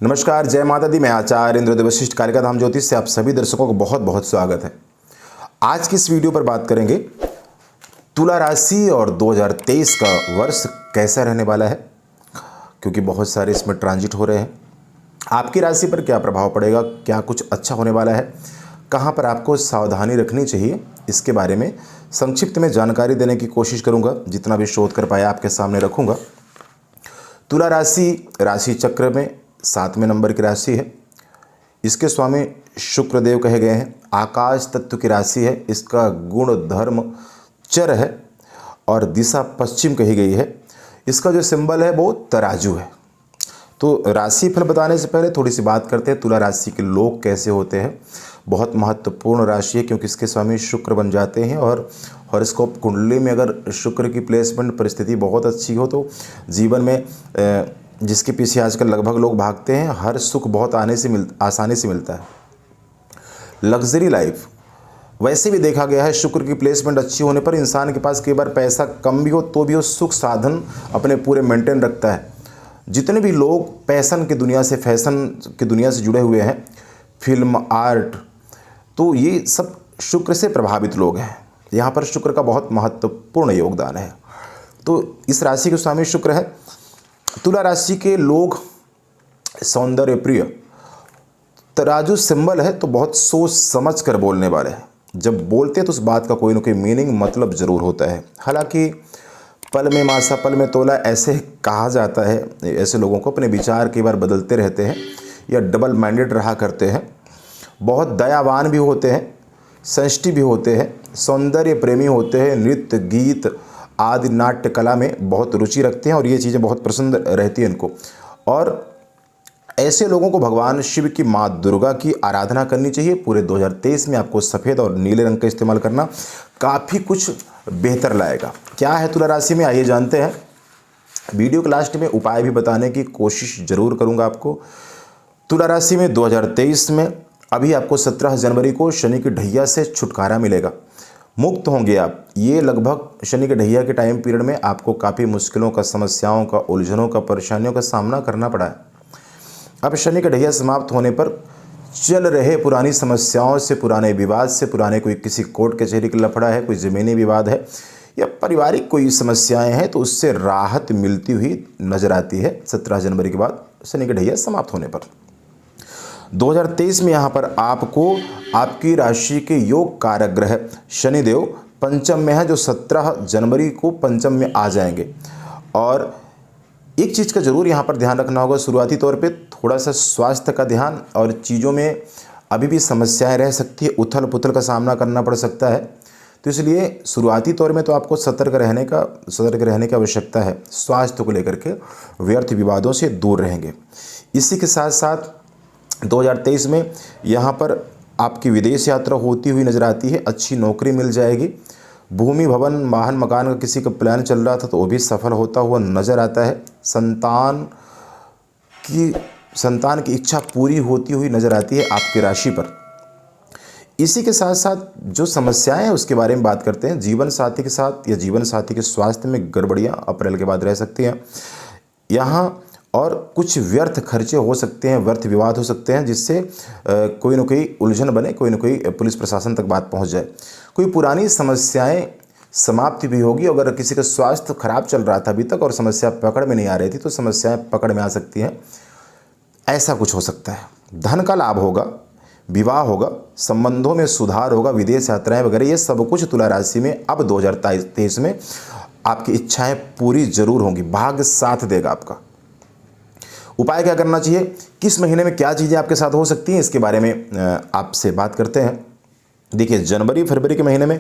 नमस्कार, जय माता दी। मैं आचार्य इंद्रदेव वशिष्ठ कार्यक्रम धाम ज्योतिष से आप सभी दर्शकों को बहुत बहुत स्वागत है। आज की इस वीडियो पर बात करेंगे तुला राशि और 2023 का वर्ष कैसा रहने वाला है, क्योंकि बहुत सारे इसमें ट्रांजिट हो रहे हैं। आपकी राशि पर क्या प्रभाव पड़ेगा, क्या कुछ अच्छा होने वाला है, कहाँ पर आपको सावधानी रखनी चाहिए, इसके बारे में संक्षिप्त में जानकारी देने की कोशिश करूँगा। जितना भी शोध कर पाया आपके सामने रखूँगा। तुला राशि चक्र में 7वें नंबर की राशि है। इसके स्वामी शुक्रदेव कहे गए हैं। आकाश तत्व की राशि है। इसका गुण धर्म चर है और दिशा पश्चिम कही गई है। इसका जो सिंबल है वो तराजू है। तो राशि फल बताने से पहले थोड़ी सी बात करते हैं तुला राशि के लोग कैसे होते हैं। बहुत महत्वपूर्ण राशि है क्योंकि इसके स्वामी शुक्र बन जाते हैं और हॉरोस्कोप कुंडली में अगर शुक्र की प्लेसमेंट परिस्थिति बहुत अच्छी हो तो जीवन में जिसके पीछे आजकल लगभग लोग भागते हैं, हर सुख बहुत आसानी से मिलता है। लग्जरी लाइफ वैसे भी देखा गया है, शुक्र की प्लेसमेंट अच्छी होने पर इंसान के पास कई बार पैसा कम भी हो तो भी वो सुख साधन अपने पूरे मेंटेन रखता है। जितने भी लोग पैशन की दुनिया से, फैशन की दुनिया से जुड़े हुए हैं, फिल्म, आर्ट, तो ये सब शुक्र से प्रभावित लोग हैं। यहाँ पर शुक्र का बहुत महत्वपूर्ण योगदान है। तो इस राशि के स्वामी शुक्र है। तुला राशि के लोग सौंदर्य प्रिय, तराजू सिंबल है तो बहुत सोच समझ कर बोलने वाले हैं। जब बोलते हैं तो उस बात का कोई ना कोई मीनिंग, मतलब ज़रूर होता है। हालांकि पल में मासा पल में तोला ऐसे कहा जाता है। ऐसे लोगों को अपने विचार कई बार बदलते रहते हैं या डबल माइंडेड रहा करते हैं। बहुत दयावान भी होते हैं, सेंसिटिव भी होते हैं, सौंदर्य प्रेमी होते हैं, नृत्य गीत आदि नाट्य कला में बहुत रुचि रखते हैं और ये चीज़ें बहुत पसंद रहती हैं इनको। और ऐसे लोगों को भगवान शिव की माँ दुर्गा की आराधना करनी चाहिए। पूरे 2023 में आपको सफ़ेद और नीले रंग का इस्तेमाल करना काफ़ी कुछ बेहतर लाएगा। क्या है तुला राशि में, आइए जानते हैं। वीडियो के लास्ट में उपाय भी बताने की कोशिश ज़रूर करूँगा आपको। तुला राशि में 2023 में अभी आपको 17 जनवरी को शनि की ढैया से छुटकारा मिलेगा, मुक्त होंगे आप। ये लगभग शनि के ढैया के टाइम पीरियड में आपको काफ़ी मुश्किलों का, समस्याओं का, उलझनों का, परेशानियों का सामना करना पड़ा है। अब शनि का ढैया समाप्त होने पर चल रहे पुरानी समस्याओं से, पुराने विवाद से, पुराने कोई किसी कोर्ट कचहरी का लफड़ा है, कोई ज़मीनी विवाद है या पारिवारिक कोई समस्याएं हैं, तो उससे राहत मिलती हुई नजर आती है 17 जनवरी के बाद शनि का ढैया समाप्त होने पर। 2023 में यहाँ पर आपको आपकी राशि के योग कारक ग्रह शनिदेव पंचम में है, जो 17 जनवरी को पंचम में आ जाएंगे। और एक चीज़ का ज़रूर यहाँ पर ध्यान रखना होगा, शुरुआती तौर पे थोड़ा सा स्वास्थ्य का ध्यान, और चीज़ों में अभी भी समस्याएं रह सकती है, उथल पुथल का सामना करना पड़ सकता है। तो इसलिए शुरुआती तौर में तो आपको सतर्क रहने की आवश्यकता है। स्वास्थ्य को लेकर के व्यर्थ विवादों से दूर रहेंगे। इसी के साथ साथ 2023 में यहाँ पर आपकी विदेश यात्रा होती हुई नज़र आती है। अच्छी नौकरी मिल जाएगी। भूमि, भवन, वाहन, मकान का किसी का प्लान चल रहा था तो वो भी सफल होता हुआ नज़र आता है। संतान की इच्छा पूरी होती हुई नज़र आती है आपकी राशि पर। इसी के साथ साथ जो समस्याएं हैं उसके बारे में बात करते हैं। जीवन साथी के साथ या जीवन साथी के स्वास्थ्य में गड़बड़ियाँ अप्रैल के बाद रह सकती हैं यहाँ, और कुछ व्यर्थ खर्चे हो सकते हैं, व्यर्थ विवाद हो सकते हैं, जिससे कोई ना कोई उलझन बने, कोई ना कोई पुलिस प्रशासन तक बात पहुंच जाए। कोई पुरानी समस्याएं समाप्त भी होगी। अगर किसी का स्वास्थ्य खराब चल रहा था अभी तक और समस्या पकड़ में नहीं आ रही थी तो समस्याएं पकड़ में आ सकती हैं, ऐसा कुछ हो सकता है। धन का लाभ होगा, विवाह होगा, संबंधों में सुधार होगा, विदेश यात्राएं वगैरह, ये सब कुछ तुला राशि में अब 2023 में आपकी इच्छाएं पूरी जरूर होंगी। भाग्य साथ देगा आपका। उपाय क्या करना चाहिए, किस महीने में क्या चीज़ें आपके साथ हो सकती हैं, इसके बारे में आपसे बात करते हैं। देखिए, जनवरी फरवरी के महीने में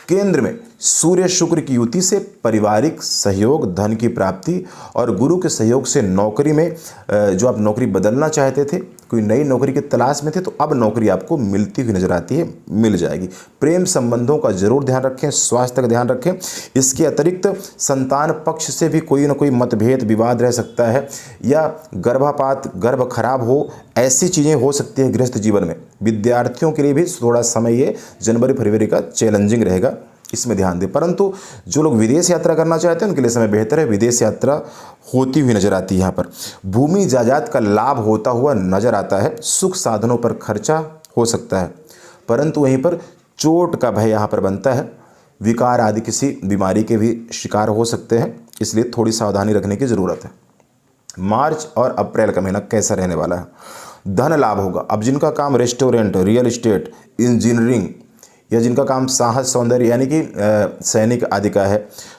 केंद्र में सूर्य शुक्र की युति से पारिवारिक सहयोग, धन की प्राप्ति और गुरु के सहयोग से नौकरी में जो आप नौकरी बदलना चाहते थे, कोई नई नौकरी की तलाश में थे, तो अब नौकरी आपको मिलती हुई नजर आती है, मिल जाएगी। प्रेम संबंधों का जरूर ध्यान रखें, स्वास्थ्य का ध्यान रखें। इसके अतिरिक्त संतान पक्ष से भी कोई ना कोई मतभेद, विवाद रह सकता है या गर्भपात, गर्भ खराब हो, ऐसी चीज़ें हो सकती हैं गृहस्थ जीवन में। विद्यार्थियों के लिए भी थोड़ा समय ये जनवरी फरवरी का चैलेंजिंग रहेगा। इसमें ध्यान दें। परंतु जो लोग विदेश यात्रा करना चाहते हैं उनके लिए समय बेहतर है, विदेश यात्रा होती हुई नजर आती है। यहाँ पर भूमि जायदाद का लाभ होता हुआ नजर आता है। सुख साधनों पर खर्चा हो सकता है, परंतु वहीं पर चोट का भय यहाँ पर बनता है। विकार आदि किसी बीमारी के भी शिकार हो सकते हैं, इसलिए थोड़ी सावधानी रखने की ज़रूरत है। मार्च और अप्रैल का महीना कैसा रहने वाला है? धन लाभ होगा। अब जिनका काम रेस्टोरेंट, रियल एस्टेट, इंजीनियरिंग या जिनका काम साहस सौंदर्य यानी कि सैनिक आदि का है,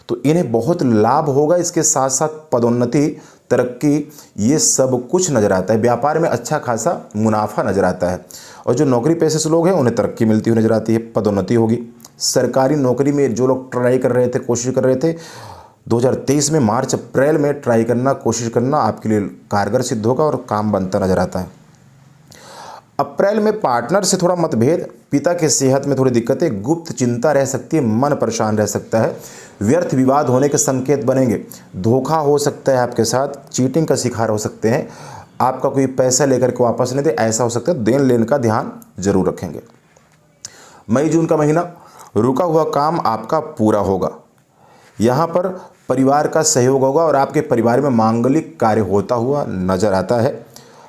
तो इन्हें बहुत लाभ होगा। इसके साथ साथ पदोन्नति, तरक्की, ये सब कुछ नज़र आता है। व्यापार में अच्छा खासा मुनाफा नज़र आता है। और जो नौकरी पेशे से लोग हैं उन्हें तरक्की मिलती हुई नज़र आती है, पदोन्नति होगी। सरकारी नौकरी में जो लोग ट्राई कर रहे थे, कोशिश कर रहे थे, 2023 में मार्च अप्रैल में ट्राई करना, कोशिश करना आपके लिए कारगर सिद्ध होगा और काम बनता नज़र आता है। अप्रैल में पार्टनर से थोड़ा मतभेद, पिता के सेहत में थोड़ी दिक्कतें, गुप्त चिंता रह सकती है, मन परेशान रह सकता है, व्यर्थ विवाद होने के संकेत बनेंगे, धोखा हो सकता है आपके साथ, चीटिंग का शिकार हो सकते हैं, आपका कोई पैसा लेकर के वापस नहीं दे, ऐसा हो सकता है। देन लेन का ध्यान जरूर रखेंगे। मई जून का महीना, रुका हुआ काम आपका पूरा होगा। यहाँ पर परिवार का सहयोग होगा और आपके परिवार में मांगलिक कार्य होता हुआ नजर आता है।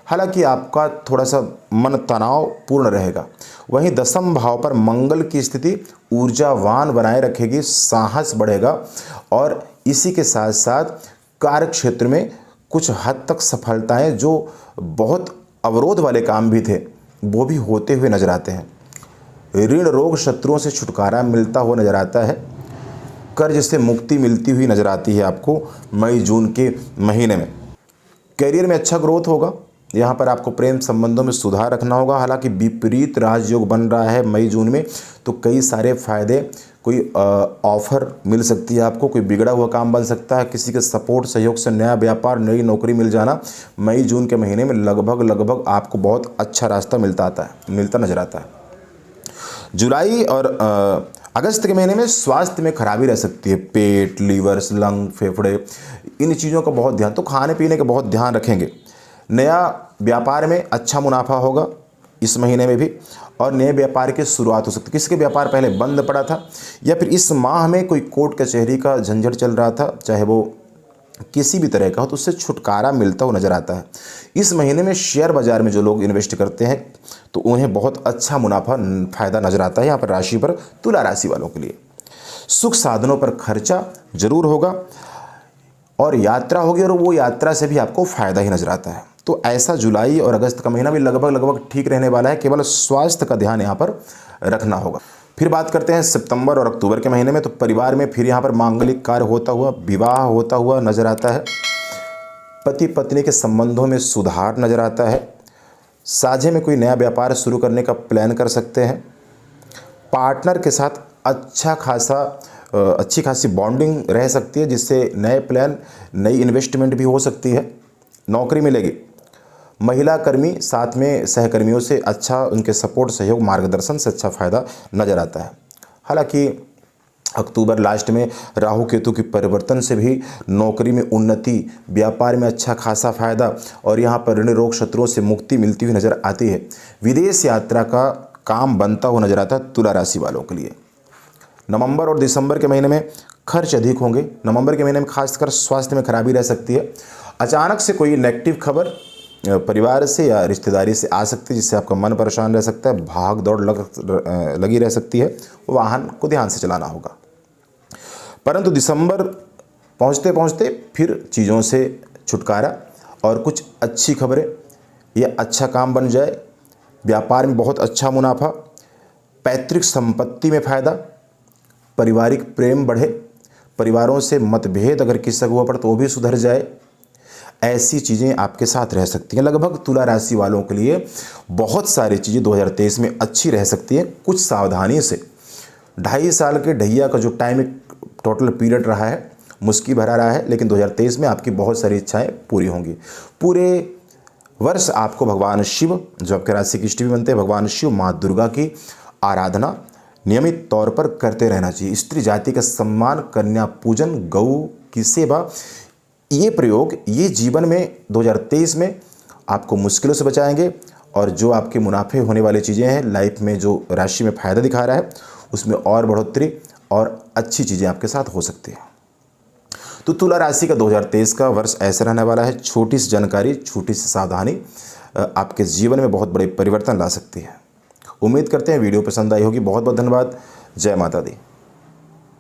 हालांकि आपका थोड़ा सा मन तनाव पूर्ण रहेगा। वहीं दशम भाव पर मंगल की स्थिति ऊर्जावान बनाए रखेगी, साहस बढ़ेगा और इसी के साथ साथ कार्य क्षेत्र में कुछ हद तक सफलताएं, जो बहुत अवरोध वाले काम भी थे, वो भी होते हुए नजर आते हैं। ऋण रोग शत्रुओं से छुटकारा मिलता हुआ नजर आता है। कर्ज से मुक्ति मिलती हुई नजर आती है आपको मई जून के महीने में। करियर में अच्छा ग्रोथ होगा। यहाँ पर आपको प्रेम संबंधों में सुधार रखना होगा। हालांकि विपरीत राजयोग बन रहा है मई जून में, तो कई सारे फायदे, कोई ऑफर मिल सकती है आपको, कोई बिगड़ा हुआ काम बन सकता है, किसी के सपोर्ट सहयोग से नया व्यापार, नई नौकरी मिल जाना मई जून के महीने में लगभग आपको बहुत अच्छा रास्ता मिलता नजर आता है। जुलाई और अगस्त के महीने में स्वास्थ्य में खराबी रह सकती है। पेट, लीवर्स, लंग, फेफड़े, इन चीज़ों का बहुत ध्यान, तो खाने पीने का बहुत ध्यान रखेंगे। नया व्यापार में अच्छा मुनाफा होगा इस महीने में भी और नए व्यापार की शुरुआत हो सकती है। किसी के व्यापार पहले बंद पड़ा था या फिर इस माह में कोई कोर्ट कचहरी का झंझट चल रहा था, चाहे वो किसी भी तरह का हो, तो उससे छुटकारा मिलता हुआ नजर आता है। इस महीने में शेयर बाजार में जो लोग इन्वेस्ट करते हैं तो उन्हें बहुत अच्छा मुनाफा, फायदा नजर आता है। यहाँ पर राशि पर तुला राशि वालों के लिए सुख साधनों पर खर्चा जरूर होगा और यात्रा होगी और वो यात्रा से भी आपको फायदा ही नजर आता है। तो ऐसा जुलाई और अगस्त का महीना भी लगभग ठीक रहने वाला है। केवल स्वास्थ्य का ध्यान यहाँ पर रखना होगा। फिर बात करते हैं सितंबर और अक्टूबर के महीने में, तो परिवार में फिर यहाँ पर मांगलिक कार्य होता हुआ, विवाह होता हुआ नजर आता है। पति पत्नी के संबंधों में सुधार नजर आता है। साझे में कोई नया व्यापार शुरू करने का प्लान कर सकते हैं। पार्टनर के साथ अच्छी खासी बॉन्डिंग रह सकती है, जिससे नए प्लान, नई इन्वेस्टमेंट भी हो सकती है। नौकरी मिलेगी। महिला कर्मी साथ में सहकर्मियों से अच्छा, उनके सपोर्ट, सहयोग, मार्गदर्शन से अच्छा फायदा नजर आता है। हालांकि अक्टूबर लास्ट में राहु केतु के परिवर्तन से भी नौकरी में उन्नति, व्यापार में अच्छा खासा फायदा और यहाँ पर ऋण रोग शत्रुओं से मुक्ति मिलती हुई नजर आती है। विदेश यात्रा का काम बनता हुआ नजर आता है तुला राशि वालों के लिए। नवंबर और दिसंबर के महीने में खर्च अधिक होंगे। नवंबर के महीने में खासकर स्वास्थ्य में खराबी रह सकती है। अचानक से कोई नेगेटिव खबर परिवार से या रिश्तेदारी से आ सकती है, जिससे आपका मन परेशान रह सकता है, भाग दौड़ लगी रह सकती है। वाहन को ध्यान से चलाना होगा। परंतु दिसंबर पहुंचते पहुंचते फिर चीज़ों से छुटकारा और कुछ अच्छी खबरें या अच्छा काम बन जाए। व्यापार में बहुत अच्छा मुनाफा, पैतृक संपत्ति में फ़ायदा, पारिवारिक प्रेम बढ़े, परिवारों से मतभेद अगर किसी से हुआ पड़े तो वो भी सुधर जाए। ऐसी चीज़ें आपके साथ रह सकती हैं। लगभग तुला राशि वालों के लिए बहुत सारी चीज़ें 2023 में अच्छी रह सकती हैं। कुछ सावधानी से 2.5 साल के ढैया का जो टाइम टोटल पीरियड रहा है, मुश्किल भरा रहा है, लेकिन 2023 में आपकी बहुत सारी इच्छाएं पूरी होंगी। पूरे वर्ष आपको भगवान शिव, जो आपके राशि की इष्ट भी बनते हैं, भगवान शिव, माँ दुर्गा की आराधना नियमित तौर पर करते रहना चाहिए। स्त्री जाति का सम्मान, कन्या पूजन, गौ की सेवा, ये प्रयोग, ये जीवन में 2023 में आपको मुश्किलों से बचाएंगे और जो आपके मुनाफे होने वाली चीज़ें हैं, लाइफ में जो राशि में फ़ायदा दिखा रहा है, उसमें और बढ़ोतरी और अच्छी चीज़ें आपके साथ हो सकती हैं। तो तुला राशि का 2023 का वर्ष ऐसा रहने वाला है। छोटी सी जानकारी, छोटी सी सावधानी आपके जीवन में बहुत बड़े परिवर्तन ला सकती है। उम्मीद करते हैं वीडियो पसंद आई होगी। बहुत बहुत धन्यवाद। जय माता दी।